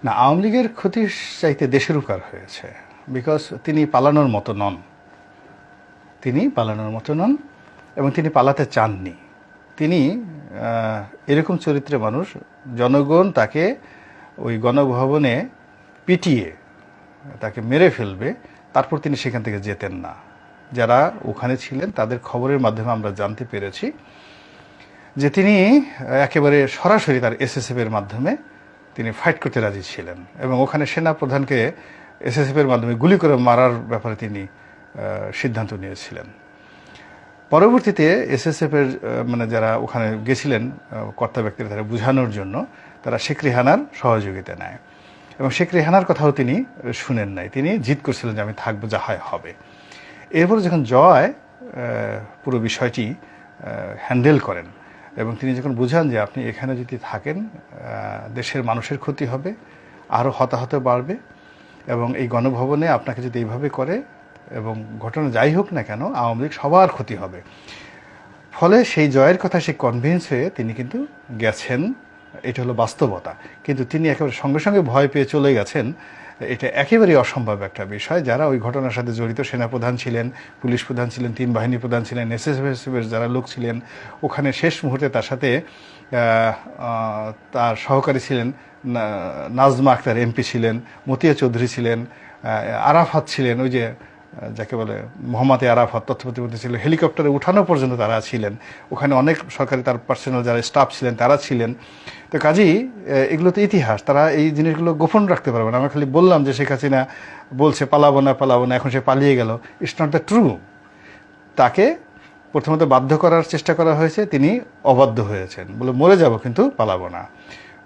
না, আওয়ামী লীগের ক্ষতির চাইতে দেশের উপকার হয়েছে। বিকজ তিনি পালানোর মতো নন, এবং তিনি পালাতে চাননি। তিনি এরকম চরিত্রের মানুষ, জনগণ তাকে ওই গণভবনে পিটিয়ে তাকে মেরে ফেলবে, তারপর তিনি সেখান থেকে যেতেন না। যারা ওখানে ছিলেন তাদের খবরের মাধ্যমে আমরা জানতে পেরেছি যে তিনি একেবারে সরাসরি তার এসএসএফের মাধ্যমে তিনি ফাইট করতে রাজি ছিলেন, এবং ওখানে সেনা প্রধানকে এসএসএফের মাধ্যমে গুলি করে মারার ব্যাপারে তিনি সিদ্ধান্ত নিয়েছিলেন। পরবর্তীতে এসএসএফের মানে যারা ওখানে গেছিলেন কর্তা ব্যক্তিরা, তারা বোঝানোর জন্য তারা শেখ রেহানার সহযোগিতা নেয়, এবং শেখ রেহানার কথাও তিনি শুনেন নাই। তিনি জিদ করছিলেন যে আমি থাকবো, যা হয় হবে। এরপর যখন জয় পুরো বিষয়টি হ্যান্ডেল করেন এবং তিনি যখন বুঝান যে আপনি এখানে যদি থাকেন দেশের মানুষের ক্ষতি হবে, আরও হতাহত বাড়বে, এবং এই গণভবনে আপনাকে যদি এইভাবে করে এবং ঘটনা যাই হোক না কেন আওয়ামী লীগ সবার ক্ষতি হবে। ফলে সেই জয়ের কথা সে কনভিন্স হয়ে তিনি কিন্তু গেছেন, এটা হলো বাস্তবতা। কিন্তু তিনি একেবারে সঙ্গে সঙ্গে ভয় পেয়ে চলে গেছেন, এটা একেবারেই অসম্ভব একটা বিষয়। যারা ওই ঘটনার সাথে জড়িত, সেনাপ্রধান ছিলেন, পুলিশ প্রধান ছিলেন, 3 বাহিনী প্রধান ছিলেন, এসএসএফের যারা লোক ছিলেন ওখানে, শেষ মুহূর্তে তার সাথে তার সহকারী ছিলেন নাজমা আক্তার এমপি ছিলেন, মতিয়া চৌধুরী ছিলেন, আরাফাত ছিলেন, ওই যে যাকে বলে মোহাম্মদ আরাফাত তথ্য প্রতিমন্ত্রী ছিল, হেলিকপ্টারে উঠানো পর্যন্ত তারা ছিলেন ওখানে, অনেক সরকারি তার পার্সোনাল যারা স্টাফ ছিলেন তারা ছিলেন। তো কাজেই এগুলো তো ইতিহাস, তারা এই জিনিসগুলো গোপন রাখতে পারবে না। আমরা খালি বললাম যে শেখ হাসিনা বলছে পালাবো না, এখন সে পালিয়ে গেল, ইটস নট দ্য ট্রু। তাকে প্রথমত বাধ্য করার চেষ্টা করা হয়েছে, তিনি অবাধ্য হয়েছেন, বলে মরে যাব কিন্তু পালাবো না।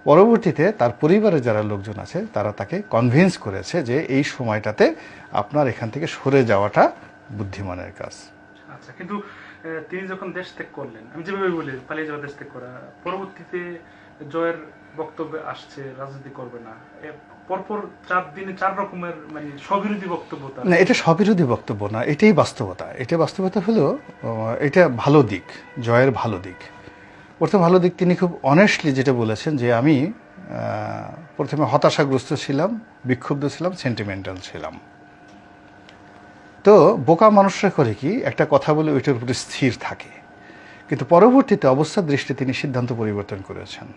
পরবর্তীতে তার পরিবারের যারা লোকজন আছে তারা তাকে কনভিন্স করেছে যে এই সময়টাতে আপনার এখান থেকে সরে যাওয়াটা বুদ্ধিমানের কাজ। আচ্ছা, কিন্তু তিনি যখন দেশ ত্যাগ করলেন, আমি যেভাবে বলি পালিয়ে যাওয়া, দেশ ত্যাগ করা, পরবর্তীতে জয়ের বক্তব্যে আসছে রাজনীতি করবে না, পরপর 4 দিনে 4 রকমের মানে স্ববিরোধী বক্তব্য। না, এটা স্ববিরোধী বক্তব্য না, এটাই বাস্তবতা। বাস্তবতা হলো এটা ভালো দিক, জয়ের ভালো দিক। প্রথম ভালো দিক, তিনি খুব অনেস্টলি যেটা বলেছেন যে আমি প্রথমে হতাশাগ্রস্ত ছিলাম, বিক্ষুব্ধ ছিলাম, সেন্টিমেন্টাল ছিলাম। তো বোকা মানুষরা করে কি, একটা কথা বলে ওইটার উপরে স্থির থাকে, কিন্তু পরবর্তীতে অবস্থার দৃষ্টিতে তিনি সিদ্ধান্ত পরিবর্তন করেছেন।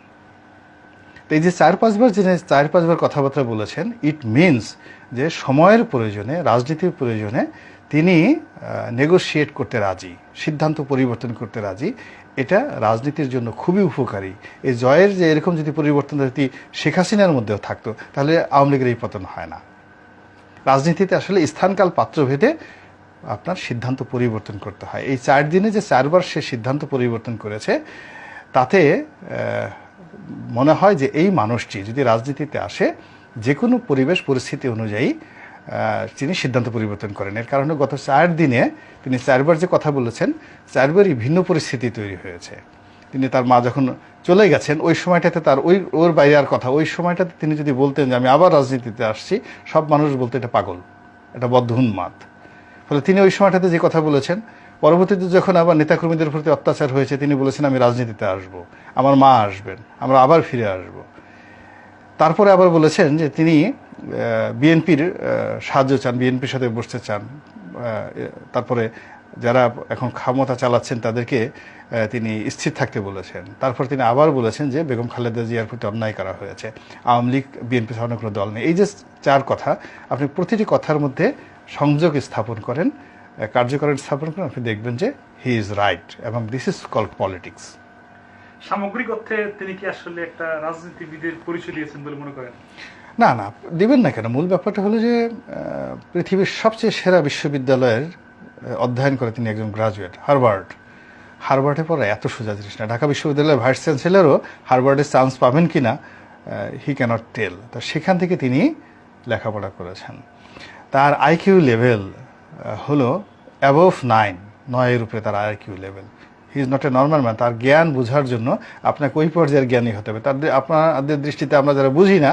তো এই যে 4-5বার কথাবার্তা বলেছেন, ইট মিনস যে সময়ের প্রয়োজনে, রাজনীতির প্রয়োজনে তিনি নেগোশিয়েট করতে রাজি, সিদ্ধান্ত পরিবর্তন করতে রাজি। এটা রাজনীতির জন্য খুবই উপকারী। এই জয়ের যে এরকম যদি পরিবর্তন যদি শেখ হাসিনার মধ্যেও থাকতো, তাহলে আওয়ামী লীগের এই পতন হয় না। রাজনীতিতে আসলে স্থানকাল পাত্রভেদে আপনার সিদ্ধান্ত পরিবর্তন করতে হয়। এই 4 দিনে যে 4বার সে সিদ্ধান্ত পরিবর্তন করেছে, তাতে মনে হয় যে এই মানুষটি যদি রাজনীতিতে আসে, যে কোনো পরিবেশ পরিস্থিতি অনুযায়ী তিনি সিদ্ধান্ত পরিবর্তন করেন। এর কারণে গত 4 দিনে তিনি 4বার যে কথা বলেছেন, 4বারই ভিন্ন পরিস্থিতি তৈরি হয়েছে। তিনি তার মা যখন চলে গেছেন ওই সময়টাতে তার ওর বাইরে আর কথা, ওই সময়টাতে তিনি যদি বলতেন যে আমি আবার রাজনীতিতে আসছি, সব মানুষ বলতো এটা পাগল, এটা বদ্ধ উন্মাদ। ফলে তিনি ওই সময়টাতে যে কথা বলেছেন, পরবর্তীতে যখন আবার নেতাকর্মীদের প্রতি অত্যাচার হয়েছে, তিনি বলেছেন আমি রাজনীতিতে আসব, আমার মা আসবেন, আমরা আবার ফিরে আসব। তারপরে আবার বলেছেন যে তিনি বিএনপির সাহায্য চান, বিএনপির সাথে বসতে চান। তারপরে যারা এখন ক্ষমতা চালাচ্ছেন তাদেরকে তিনি স্থির থাকতে বলেছেন। তারপর তিনি আবার বলেছেন যে বেগম খালেদা জিয়ার প্রতি অন্যায় করা হয়েছে, আওয়ামী লীগ বিএনপি ছাড়ানো কোনো দল নেই। এই যে 4 কথা, আপনি প্রতিটি কথার মধ্যে সংযোগ স্থাপন করেন, কার্যকরণ স্থাপন করেন, আপনি দেখবেন যে হি ইজ রাইট, এবং দিস ইজ কল্ড পলিটিক্স। সামগ্রিক অর্থে তিনি কি আসলে একটা রাজনীতিবিদের পরিচয় দিয়েছেন বলে মনে করেন? না, দিবেন না কেন। মূল ব্যাপারটা হলো যে পৃথিবীর সবচেয়ে সেরা বিশ্ববিদ্যালয়ের অধ্যয়ন করে তিনি একজন গ্রাজুয়েট, হার্ভার্ডে পড়া এত সোজা জিনিস না। ঢাকা বিশ্ববিদ্যালয়ের ভাইস চ্যান্সেলরও হার্ভার্ডের চান্স পাবেন কি না হি ক্যানট টেল। তো সেখান থেকে তিনি লেখাপড়া করেছেন। তার আইকিউ লেভেল হলো অ্যাবভ 9-এর উপরে তার IQ level. He is not a normal man. তার জ্ঞান বোঝার জন্য আপনাকে ওই পর্যায়ের জ্ঞানী হতে হবে। আপনাদের দৃষ্টিতে আমরা যারা বুঝি না,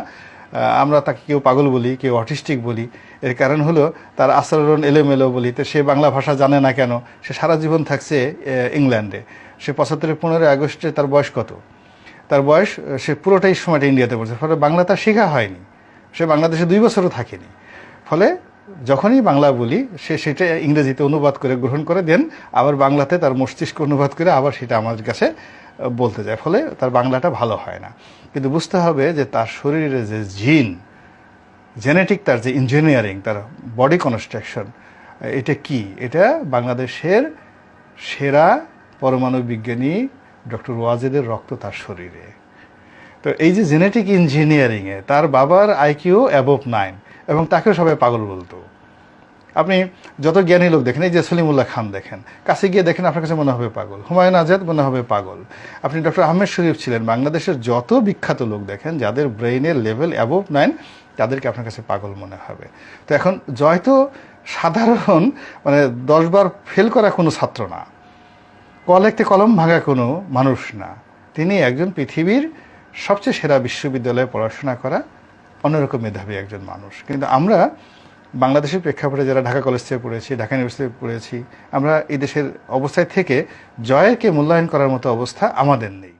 আমরা তাকে কেউ পাগল বলি, কেউ অটিস্টিক বলি। এর কারণ হলো তার আচরণ এলোমেলো বলি। তো সে বাংলা ভাষা জানে না কেন? সে সারা জীবন থাকছে ইংল্যান্ডে। সে 75-15 আগস্টে তার বয়স কত? তার বয়স, সে পুরোটাই সময়টা ইন্ডিয়াতে পড়ছে, ফলে বাংলা তার শেখা হয়নি। সে বাংলাদেশে 2 বছরও থাকেনি। ফলে যখনই বাংলা বলি সে সেটা ইংরেজিতে অনুবাদ করে গ্রহণ করে দেন, আবার বাংলাতে তার মস্তিষ্ক অনুবাদ করে আবার সেটা আমার কাছে বলতে যায়, ফলে তার বাংলাটা ভালো হয় না। কিন্তু বুঝতে হবে যে তার শরীরে যে জিন, জেনেটিক, তার যে ইঞ্জিনিয়ারিং, তার বডি কনস্ট্রাকশন, এটা কি? এটা বাংলাদেশের সেরা পরমাণু বিজ্ঞানী ডক্টর ওয়াজেদের রক্ত তার শরীরে। তো এই যে জেনেটিক ইঞ্জিনিয়ারিংয়ে তার বাবার আইকিউ অ্যাবভ 9, এবং তাকেও সবাই পাগল বলতো। আপনি যত জ্ঞানী লোক দেখেন, এই যে সলিমুল্লাহ খান দেখেন, কাছে গিয়ে দেখেন আপনার কাছে মনে হবে পাগল, হুমায়ুন আজাদ মনে হবে পাগল। আপনি ডক্টর আহমেদ শরীফ ছিলেন, বাংলাদেশের যত বিখ্যাত লোক দেখেন যাদের ব্রেইনের লেভেল অ্যাবভ 9, তাদেরকে আপনার কাছে পাগল মনে হবে। তো এখন জয় তো সাধারণ মানে 10 বার ফেল করা কোনো ছাত্র না, লিখতে কলম ভাঙা কোনো মানুষ না। তিনি একজন পৃথিবীর সবচেয়ে সেরা বিশ্ববিদ্যালয়ে পড়াশোনা করা অন্যরকম মেধাবী একজন মানুষ। কিন্তু আমরা বাংলাদেশের প্রেক্ষাপটে যারা ঢাকা কলেজ থেকে পড়েছি, ঢাকা ইউনিভার্সিটি পড়েছি, আমরা এই দেশের অবস্থায় থেকে জয়কে মূল্যায়ন করার মতো অবস্থা আমাদের নেই।